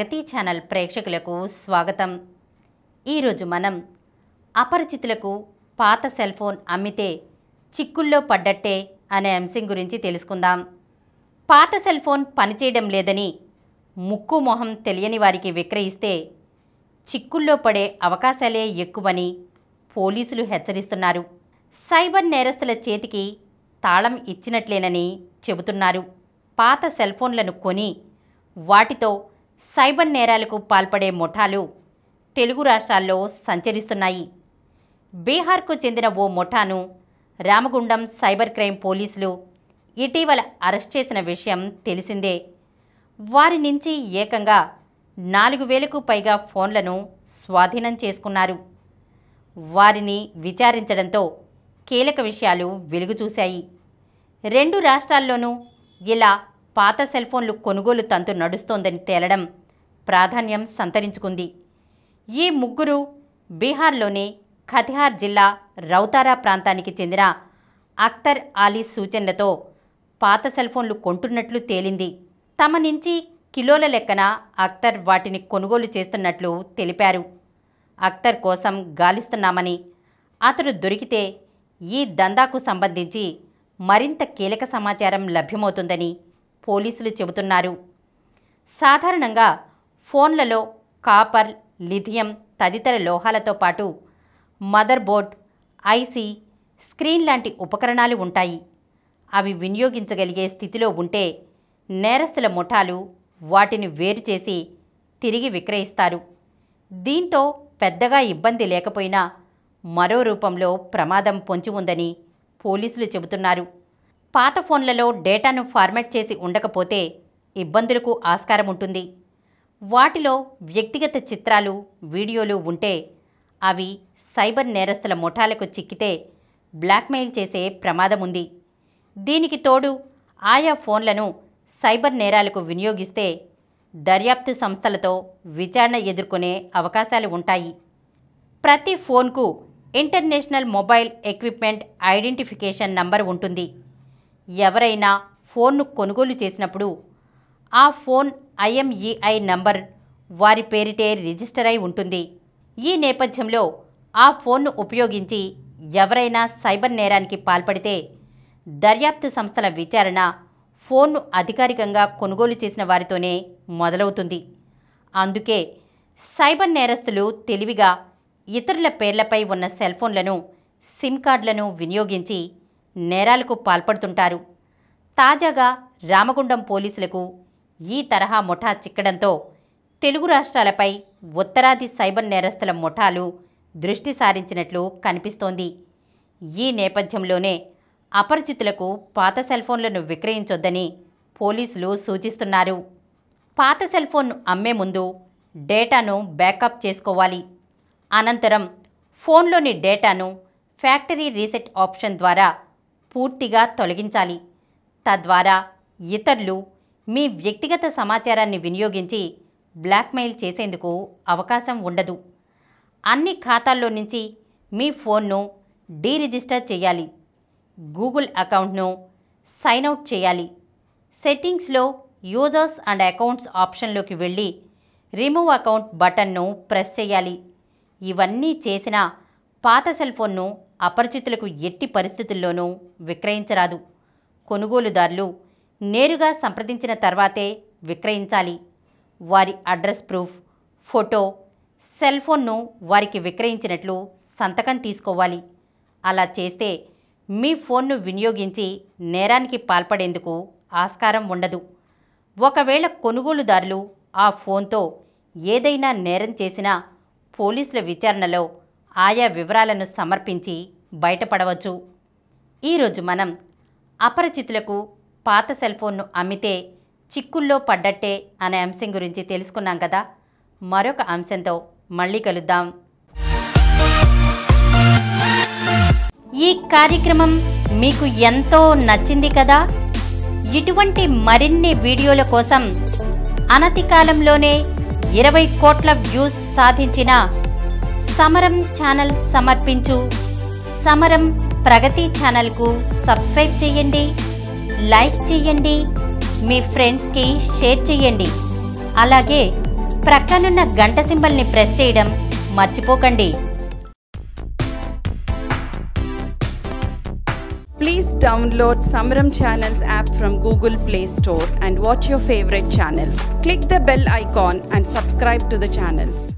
ప్రగతి channel ప్రేక్షకులకు స్వాగతం. ఈరోజు మనం అపరిచితులకు పాత సెల్ ఫోన్ అమ్మితే చిక్కుల్లో పడ్డట్టే అనే అంశం గురించి తెలుసుకుందాం. పాత సెల్ ఫోన్ పనిచేయడం లేదని ముక్కు మొహం తెలియని వారికి విక్రయిస్తే చిక్కుల్లో పడే అవకాశాలే ఎక్కువని పోలీసులు హెచ్చరిస్తున్నారు. సైబర్ నేరస్తుల చేతికి తాళం ఇచ్చినట్లేనని చెబుతున్నారు. పాత సెల్ ఫోన్లను కొని వాటితో సైబర్ నేరాలకు పాల్పడే ముఠాలు తెలుగు రాష్ట్రాల్లో సంచరిస్తున్నాయి. బీహార్కు చెందిన ఓ ముఠాను రామగుండం సైబర్ క్రైమ్ పోలీసులు ఇటీవల అరెస్ట్ చేసిన విషయం తెలిసిందే. వారి నుంచి ఏకంగా 4,000కు పైగా ఫోన్లను స్వాధీనం చేసుకున్నారు. వారిని విచారించడంతో కీలక విషయాలు వెలుగుచూశాయి. 2 రాష్ట్రాల్లోనూ ఇలా పాత సెల్ ఫోన్లు కొనుగోలు తంతు నడుస్తోందని తేలడం ప్రాధాన్యం సంతరించుకుంది. ఈ ముగ్గురు బీహార్లోని కటిహార్ జిల్లా రౌతారా ప్రాంతానికి చెందిన అఖ్తర్ అలీ సూచనలతో పాత సెల్ ఫోన్లు కొంటున్నట్లు తేలింది. తమ నుంచి కిలోల లెక్కన అఖ్తర్ వాటిని కొనుగోలు చేస్తున్నట్లు తెలిపారు. అఖ్తర్ కోసం గాలిస్తున్నామని, అతడు దొరికితే ఈ దందాకు సంబంధించి మరింత కీలక సమాచారం లభ్యమవుతుందని పోలీసులు చెబుతున్నారు. సాధారణంగా ఫోన్లలో కాపర్, లిథియం తదితర లోహాలతో పాటు మదర్ బోర్డ్, ఐసీ, స్క్రీన్ లాంటి ఉపకరణాలు ఉంటాయి. అవి వినియోగించగలిగే స్థితిలో ఉంటే నేరస్తుల ముఠాలు వాటిని వేరు చేసి తిరిగి విక్రయిస్తారు. దీంతో పెద్దగా ఇబ్బంది లేకపోయినా మరో రూపంలో ప్రమాదం పొంచి ఉందని పోలీసులు చెబుతున్నారు. పాత ఫోన్లలో డేటాను ఫార్మాట్ చేసి ఉండకపోతే ఇబ్బందులకు ఆస్కారం ఉంటుంది. వాటిలో వ్యక్తిగత చిత్రాలు, వీడియోలు ఉంటే అవి సైబర్ నేరస్తుల ముఠాలకు చిక్కితే బ్లాక్మెయిల్ చేసే ప్రమాదం ఉంది. దీనికి తోడు ఆయా ఫోన్లను సైబర్ నేరాలకు వినియోగిస్తే దర్యాప్తు సంస్థలతో విచారణ ఎదుర్కొనే అవకాశాలు ఉంటాయి. ప్రతి ఫోన్కు international mobile equipment identification number ఉంటుంది. ఎవరైనా ఫోన్ను కొనుగోలు చేసినప్పుడు ఆ ఫోన్ IMEI నంబర్ వారి పేరిటే రిజిస్టర్ అయి ఉంటుంది. ఈ నేపథ్యంలో ఆ ఫోన్ను ఉపయోగించి ఎవరైనా సైబర్ నేరానికి పాల్పడితే దర్యాప్తు సంస్థల విచారణ ఫోన్ను అధికారికంగా కొనుగోలు చేసిన వారితోనే మొదలవుతుంది. అందుకే సైబర్ నేరస్తులు తెలివిగా ఇతరుల పేర్లపై ఉన్న సెల్ ఫోన్లను, సిమ్ కార్డులను వినియోగించి నేరాలకు పాల్పడుతుంటారు. తాజాగా రామగుండం పోలీసులకు ఈ తరహా ముఠా చిక్కడంతో తెలుగు రాష్ట్రాలపై ఉత్తరాది సైబర్ నేరస్తుల ముఠాలు దృష్టి సారించినట్లు కనిపిస్తోంది. ఈ నేపథ్యంలోనే అపరిచితులకు పాత సెల్ ఫోన్లను విక్రయించొద్దని పోలీసులు సూచిస్తున్నారు. పాత సెల్ ఫోన్ను అమ్మే ముందు డేటాను బ్యాకప్ చేసుకోవాలి. అనంతరం ఫోన్లోని డేటాను ఫ్యాక్టరీ రీసెట్ ఆప్షన్ ద్వారా పూర్తిగా తొలగించాలి. తద్వారా ఇతరులు మీ వ్యక్తిగత సమాచారాన్ని వినియోగించి బ్లాక్మెయిల్ చేసేందుకు అవకాశం ఉండదు. అన్ని ఖాతాల్లో నుంచి మీ ఫోన్ను డీరిజిస్టర్ చేయాలి. గూగుల్ అకౌంట్ను సైన్ అవుట్ చేయాలి. సెట్టింగ్స్లో యూజర్స్ అండ్ అకౌంట్స్ ఆప్షన్లోకి వెళ్ళి రిమూవ్ అకౌంట్ బటన్ను ప్రెస్ చేయాలి. ఇవన్నీ చేసినా పాత సెల్ ఫోన్ను అపరిచితులకు ఎట్టి పరిస్థితుల్లోనూ విక్రయించరాదు. కొనుగోలుదారులు నేరుగా సంప్రదించిన తర్వాతే విక్రయించాలి. వారి అడ్రస్ ప్రూఫ్, ఫోటో, సెల్ ఫోన్ను వారికి విక్రయించినట్లు సంతకం తీసుకోవాలి. అలా చేస్తే మీ ఫోన్ను వినియోగించి నేరానికి పాల్పడేందుకు ఆస్కారం ఉండదు. ఒకవేళ కొనుగోలుదారులు ఆ ఫోన్తో ఏదైనా నేరం చేసినా పోలీసుల విచారణలో ఆయా వివరాలను సమర్పించి బయటపడవచ్చు. ఈరోజు మనం అపరిచితులకు పాత సెల్ ఫోన్ను అమ్మితే చిక్కుల్లో పడ్డట్టే అనే అంశం గురించి తెలుసుకున్నాం కదా. మరొక అంశంతో మళ్ళీ కలుద్దాం. ఈ కార్యక్రమం మీకు ఎంతో నచ్చింది కదా. ఇటువంటి మరిన్ని వీడియోల కోసం అనతి కాలంలోనే 20 కోట్ల వ్యూస్ సాధించిన సమరం ఛానల్ సమర్పించు సమరం ప్రగతి ఛానల్కు సబ్స్క్రైబ్ చేయండి, లైక్ చేయండి, మీ ఫ్రెండ్స్కి షేర్ చేయండి. అలాగే ప్రక్కనున్న గంట సింబల్ని ప్రెస్ చేయడం మర్చిపోకండి. Please download Samaram Channels app from Google Play Store and watch your favorite channels. Click the bell icon and subscribe to the channels.